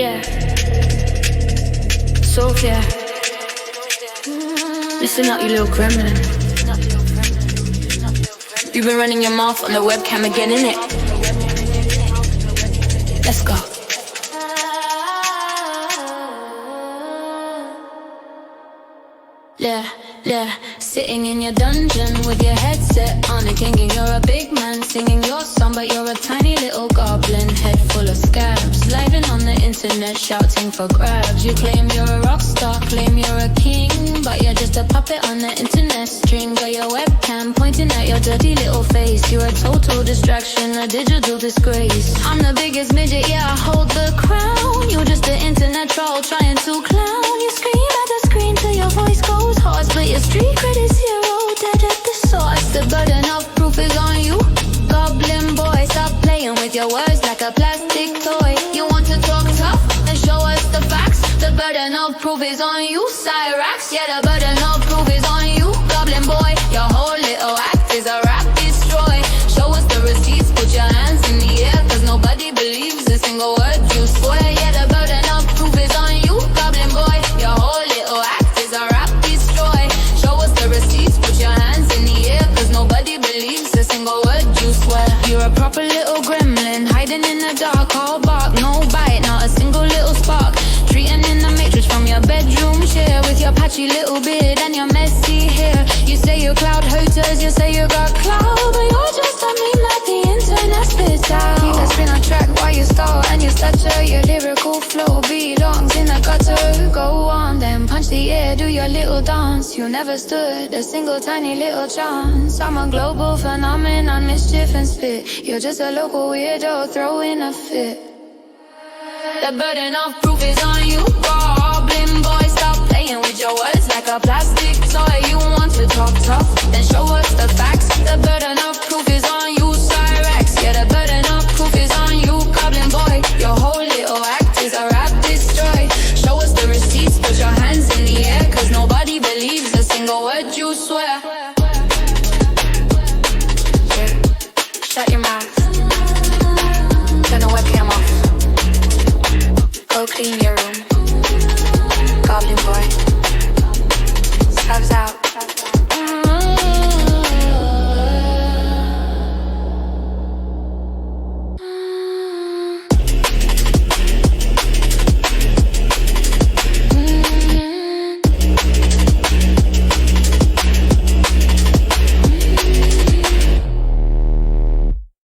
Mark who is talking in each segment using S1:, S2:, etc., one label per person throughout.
S1: Yeah, Sophia, listen up, you little gremlin. You've been running your mouth on the webcam again, innit? Let's go. Yeah, sitting in your dungeon with your headset on and thinking you're a big man singing your song, but you're a tiny little goblin head full of scabs, living on the internet shouting for grabs. You claim you're a rock star, claim you're a king, but you're just a puppet on the internet string. Got your webcam pointing at your dirty little face. You're a total distraction, a digital disgrace. I'm the biggest midget, yeah, I hold the crown. You're just an internet troll trying to clown. You scream at the screen till your voice goes hoarse, but your street cred is zero, dead at the source. The burden of proof is on you, goblin boy. Stop playing with your words like a plastic toy. You want to talk tough and show us the facts. The burden of proof is on you, Cyrax. Yeah, the burden of proof is on you, goblin boy. Your whole little act is a rap destroy. Show us the receipts, put your hands in the air, cause nobody believes a single word you swear. Yeah, the burden of proof is on you, goblin boy. Your whole little act is a rap destroy. Show us the receipts, put your hands in the air, cause nobody believes a single word you swear. You're a proper little gremlin, hiding in the dark, all bark, no bite, not a single little spark. Treating in the matrix from your bedroom chair, with your patchy little beard and your messy hair. You say you're cloud hoters, you say you got cloud, but you're just a meme that the internet spits out. Keep the spin on track while you stall and your stature, your lyrical flow belongs in the gutter. Go on then, punch the air, do your little dance. You never stood a single tiny little chance. I'm a global phenomenon, mischief and spit. You're just a local weirdo throwing a fit. The burden of proof is on you, goblin boy. Stop playing with your words like a plastic toy. You want to talk tough, then show us the facts. The burden of proof is on you, Cyrax. Yeah, the burden of proof is on you, goblin boy. Your whole little act is a rap destroy. Show us the receipts, put your hands in the air, cause nobody believes a single word you swear. Yeah. Shut your mouth. Turn the webcam off. Go clean your room, goblin boy. Scrubs out.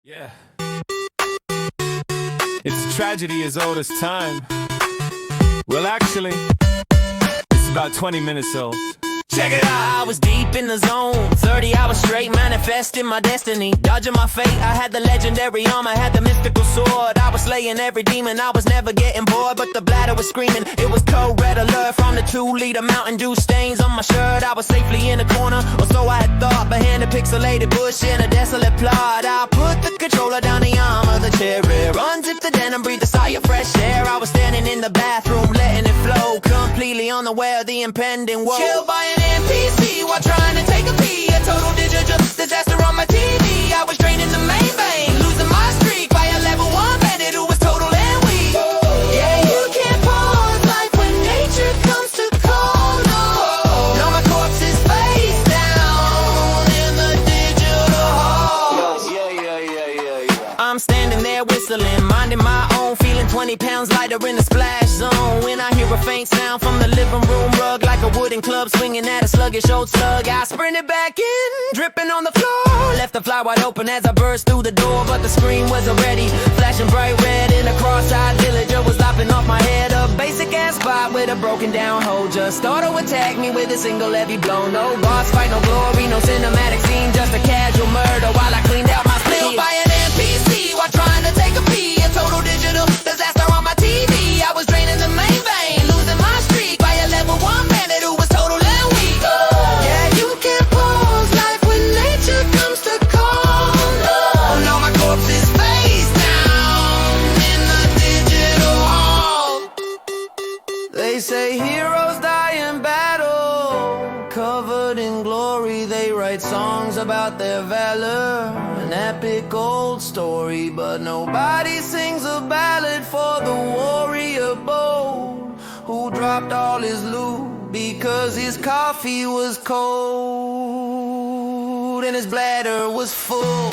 S2: Yeah. It's a tragedy as old as time. Well, actually, it's about 20 minutes old. Check it out.
S3: I was deep in the zone, 30 hours straight, manifesting my destiny, dodging my fate. I had the legendary arm, I had the mystical sword. I was slaying every demon, I was never getting bored, but the bladder was screaming. It was cold red alert from the 2-liter Mountain Dew stains on my shirt. I was safely in a corner, or so I had thought, behind a pixelated bush in a desolate plot. I put the controller down the arm of the chair, unzipped the denim, breathed a sigh of fresh air. I was standing in the bathroom, letting it flow, completely unaware of the impending woe. Killed by an NPC while trying to take a pee. A total digital disaster on my TV. I was draining the main vein, losing my streak by a level 1 bandit who was total and weak. Yeah, you can't pause life when nature comes to call. No, my corpse is face down in the digital hall. I'm standing there whistling, minding my own, feeling 20 pounds lighter in the splash zone. When I hear a faint sound from the living room rug, like a wooden club swinging at a sluggish old slug, I sprinted back in, dripping on the floor. Left the fly wide open as I burst through the door, but the screen was already flashing bright red, and a cross-eyed villager was lopping off my head. A basic ass spot with a broken down hole just auto-attacked me with a single heavy blow. No boss fight, no glory, no cinematic scene, just a casual murder while I cleaned out my spleen. By an NPC while trying to take a pee. A total digital disaster on my TV. I was draining the main vein, losing my streak by a level 1 bandit who was total and weak. Yeah, you can't pause life when nature comes to call. No, my corpse is face down in the digital hall. They say heroes die in battle, covered in glory. They write songs about about their valor, an epic old story, but nobody sings a ballad for the warrior bold who dropped all his loot because his coffee was cold and his bladder was full.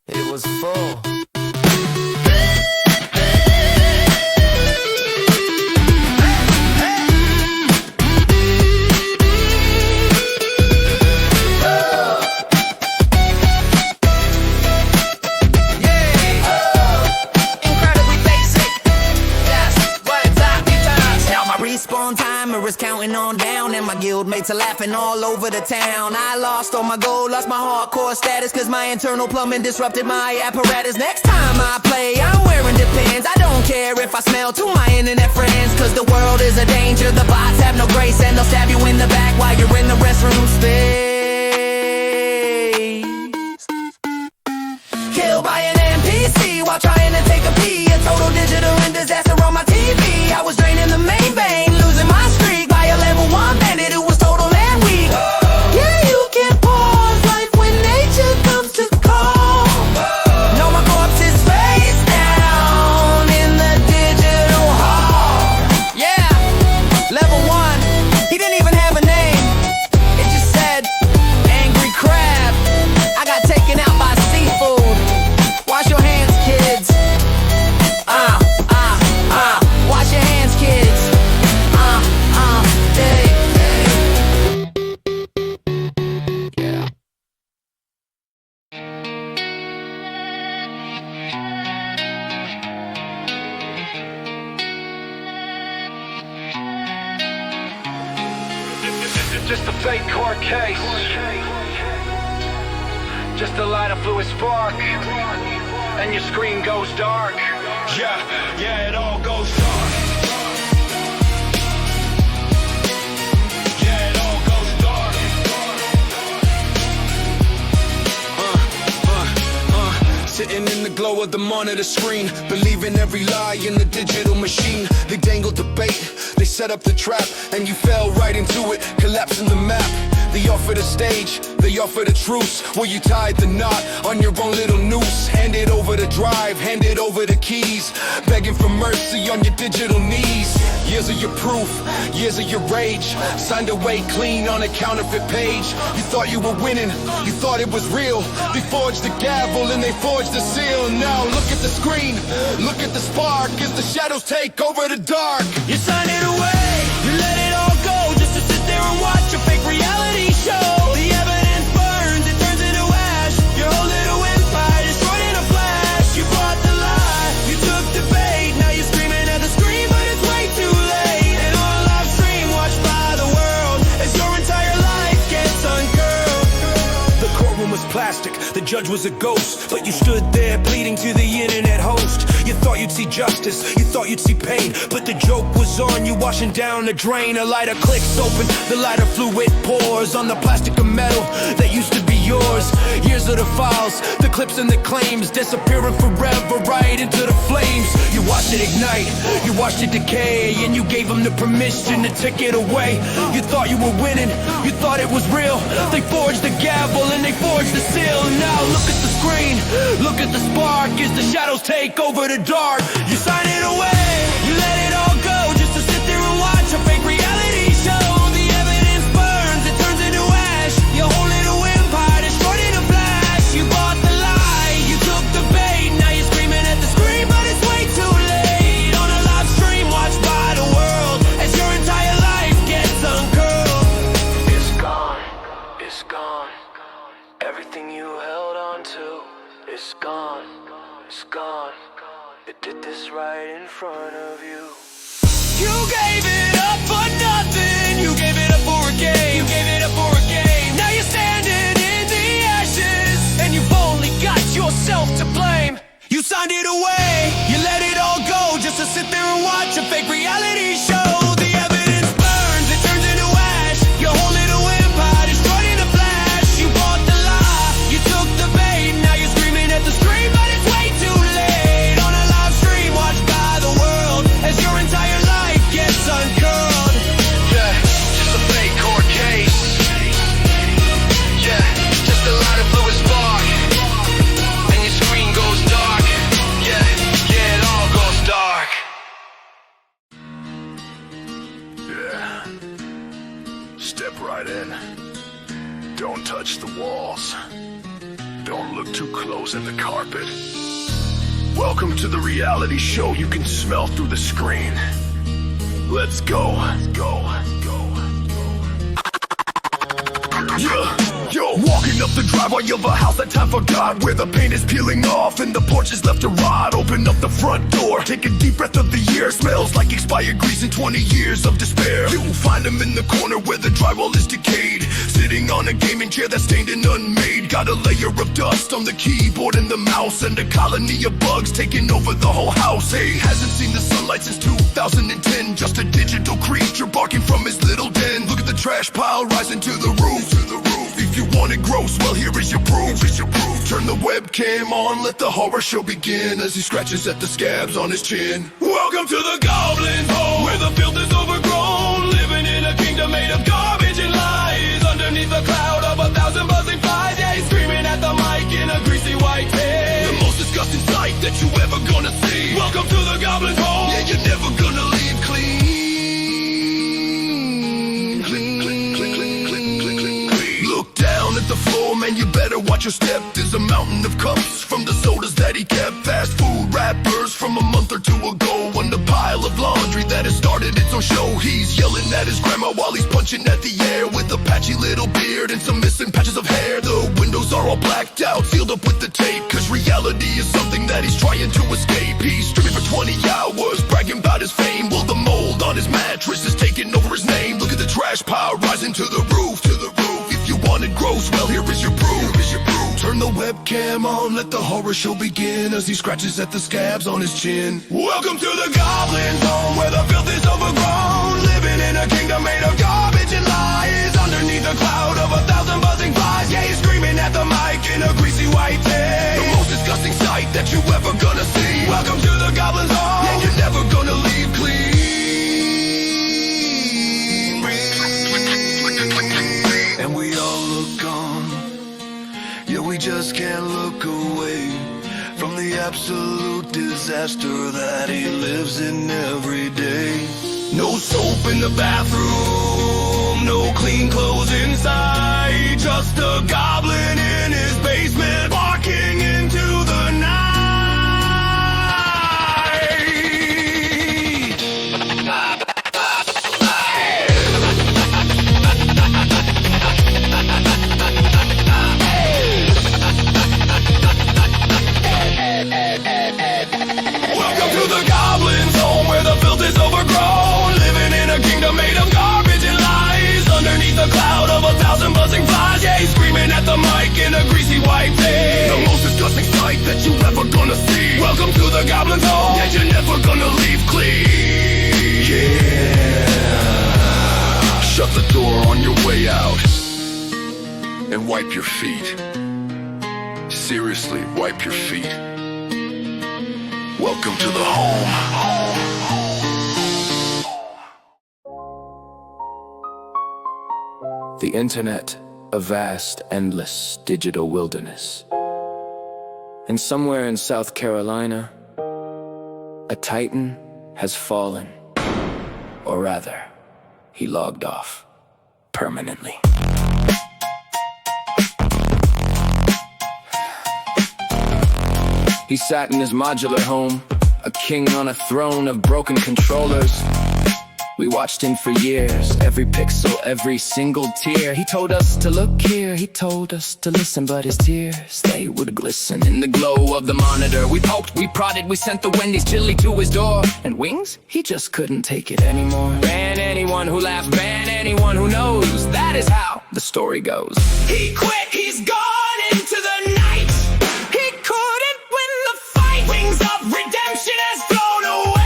S3: It was full. Respawn timer is counting on down, and my guildmates are laughing all over the town. I lost all my gold, lost my hardcore status, cause my internal plumbing disrupted my apparatus. Next time I play, I'm wearing Depends. I don't care if I smell to my internet friends, cause the world is a danger, the bots have no grace, and they'll stab you in the back while you're in the restroom space. Killed by an NPC while trying to take a pee. A total digital and disaster on my TV. I was draining the main vein, losing my streak by a level 1 bandit who was total and weak. Yeah, you can pause life when nature comes to call. No, my corpse is face down in the digital hall. Yeah, level 1, he didn't even have a name. It just said angry crab. I got taken out by seafood. Wash your hands, kids. Wash your hands, kids. Yeah.
S2: Just a fake court case. Just a light a fluid spark, and your screen goes dark. Yeah, it all goes dark. Yeah, it all goes dark. Sitting in the glow of the monitor screen, believing every lie in the digital machine. They dangled the bait, they set up the trap, and you fell right into it, collapsing the map. They offered a stage, they offered a truce, where you tied the knot on your own little noose. Handed over the drive, handed over the keys, begging for mercy on your digital knees. Years of your proof, years of your rage, signed away clean on a counterfeit page. You thought you were winning, you thought it was real. They forged the gavel and they forged the seal. Now look at the screen, look at the spark as the shadows take over the dark.
S3: You signed it away, you let it all go, just to sit there and watch a fake reality show. The evidence burns, it turns into ash. Your whole little empire destroyed in a flash. You brought the lie, you took the bait. Now you're screaming at the screen, but it's way too late. And on a live stream watched by the world as your entire life gets uncurled.
S4: The courtroom was plastic, the judge was a ghost, but you stood there pleading to the internet host. You thought you'd see justice, you thought you'd see pain, but the joke was on you, washing down the drain. A lighter clicks open, the lighter fluid pours on the plastic of metal that used to be yours. Years of the files, the clips and the claims, disappearing forever right into the flames. You watched it ignite, you watched it decay, and you gave them the permission to take it away. You thought you were winning, you thought it was real. They forged the gavel and they forged the seal. And now look at the screen, look at the spark as the shadows take over the dark.
S3: You sign it away, you let it all go, just to sit there and watch a fake reality show. The evidence burns, it turns into ash. Your whole little empire destroyed in a flash. You bought the lie, you took the bait. Now you're screaming at the screen, but it's way too late. On a live stream watched by the world as your entire life gets uncurled.
S2: It's gone, it's gone. Everything you held on to, it's gone, it's gone. It did this right in front of you.
S3: You gave it up for nothing. You gave it up for a game. You gave it up for a game. Now you're standing in the ashes, and you've only got yourself to blame. You signed it away, you let it all go, just to sit there and watch a fake reality show. The evidence burns, it turns into ash. Your whole little empire destroyed in a flash. You bought the lie, you took the bait. Now you're screaming at the screen, but it's way too late. On a live stream watched by the world as your entire life gets uncurled.
S2: Yeah.
S5: walls. Don't look too close at the carpet. Welcome to the reality show you can smell through the screen. Let's go. Yo, walking up the driveway of a house that time forgot, where the paint is peeling off and the porch is left to rot. Open up the front door, take a deep breath of the air. Smells like expired grease and 20 years of despair. You'll find him in the corner where the drywall is decayed, sitting on a gaming chair that's stained and unmade. Got a layer of dust on the keyboard and the mouse, and a colony of bugs taking over the whole house. Hey, hasn't seen the sunlight since 2010, just a digital creature barking from his little den. Look at the trash pile rising to the roof. If you want it gross, well here is your proof. Turn the webcam on, let the horror show begin, as he scratches at the scabs on his chin. Welcome to the Goblin's home, where the filth is overgrown, living in a kingdom made of garbage and lies. Underneath the cloud of 1,000 buzzing flies, yeah, he's screaming at the mic in a greasy white tee. The most disgusting sight that you ever gonna see. Welcome to the Goblin's home, yeah, you're never gonna leave clean. At the floor, man, you better watch your step. There's a mountain of cups from the sodas that he kept. Fast food wrappers from a month or two ago, and a pile of laundry that has started its own show. He's yelling at his grandma while he's punching at the air, with a patchy little beard and some missing patches of hair. The windows are all blacked out, sealed up with the tape, cause reality is something that he's trying to escape. He's streaming for 20 hours, bragging about his fame, while the mold on his mattress is taking over his name. Look at the trash pile rising to the roof. If you want it gross, well here is your proof. Turn the webcam on, let the horror show begin, as he scratches at the scabs on his chin. Welcome to the Goblin's home, where the filth is overgrown, living in a kingdom made of garbage and lies. Underneath a cloud of 1,000 buzzing flies, yeah, he's screaming at the mic in a greasy white tee. The most disgusting sight that you ever gonna see. Welcome to the Goblin's home, yeah, you're never gonna leave clean. And we all look on, yeah, we just can't look away from the absolute disaster that he lives in every day. No soap in the bathroom, no clean clothes inside, just a goblin in his basement barking into the night. Is overgrown, living in a kingdom made of garbage and lies. Underneath a cloud of 1,000 buzzing flies, yeah, he's screaming at the mic in a greasy white tee. The most disgusting sight that you ever gonna see. Welcome to the Goblin's home, yeah, you're never gonna leave clean. Yeah. Shut the door on your way out and wipe your feet. Seriously, wipe your feet. Welcome to the home.
S6: The internet, a vast, endless digital wilderness. And somewhere in South Carolina, a titan has fallen. Or rather, he logged off permanently. He sat in his modular home, a king on a throne of broken controllers. We watched him for years, every pixel, every single tear. He told us to look here, he told us to listen, but his tears, they would glisten in the glow of the monitor. We poked, we prodded, we sent the Wendy's chili to his door. And wings? He just couldn't take it anymore. Ban anyone who laughs, ban anyone who knows. That is how the story goes. He quit, he's gone into the night. He couldn't win the fight. Wings of redemption has flown away.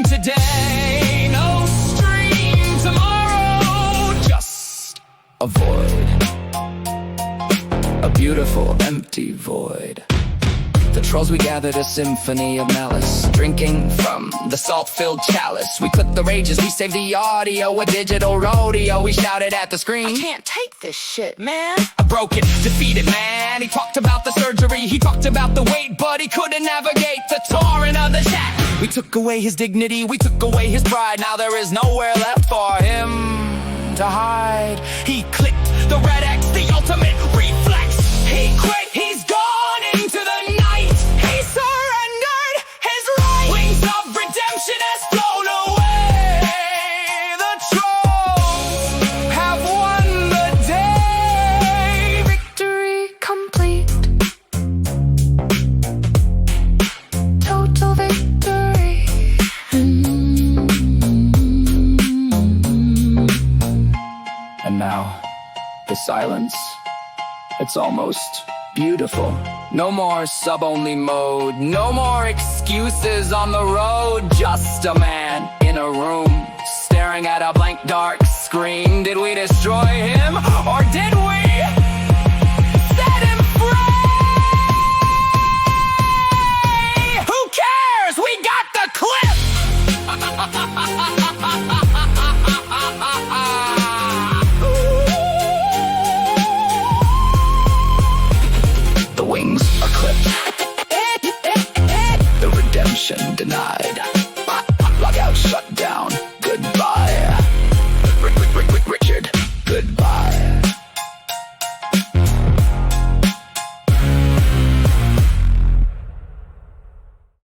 S6: Today, no stream tomorrow, just a void, a beautiful empty void. The trolls, we gathered a symphony of malice, drinking from the salt-filled chalice. We clipped the rages, we saved the audio, a digital rodeo. We shouted at the screen,
S7: I can't take this shit, man.
S6: A broken, defeated man. He talked about the surgery, he talked about the weight, but he couldn't navigate the torrent of the chat. We took away his dignity, we took away his pride. Now there is nowhere left for him to hide. He clicked the red X It's almost beautiful. No more sub-only mode, no more excuses on the road. Just a man in a room, staring at a blank dark screen. Did we destroy him?